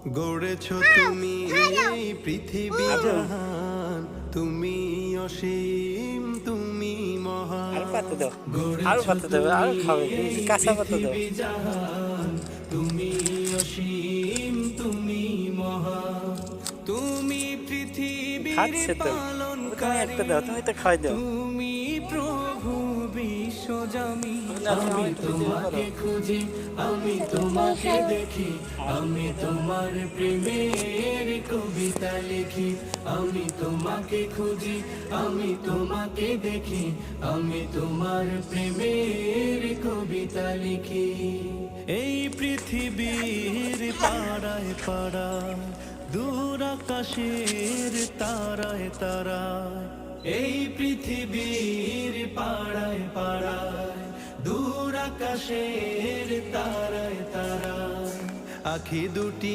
গড়েছ তুমি এই পৃথিবী জাহান, তুমি অসীম, তুমি মহান। আরো পাতা দাও, আরো পাতা দেবে, আরো খাবে, কাঁচা পাতা দাও। পৃথিবী জাহান, তুমি অসীম, তুমি মহান। তুমি পৃথিবীর খাচ্ছে তো, তুমি একটা দাও, তুমি তো খাওয়াই দাও। তুমি প্রভু বিশ্বজামি। আমি আমি তোমাকে খুঁজি, আমি তোমাকে দেখি, আমি তোমার প্রেমের কবিতা লিখি। আমি তোমাকে খুঁজি, আমি তোমাকে দেখি, আমি তোমার প্রেমের কবিতা লিখি। এই পৃথিবীর পাড়ায় পাড়ায়, দূর আকাশের তারায় তারায়, এই পৃথিবীর পাড়ায় পাড়ায়, দূর আকাশের তারায় তারায়, আখি দুটি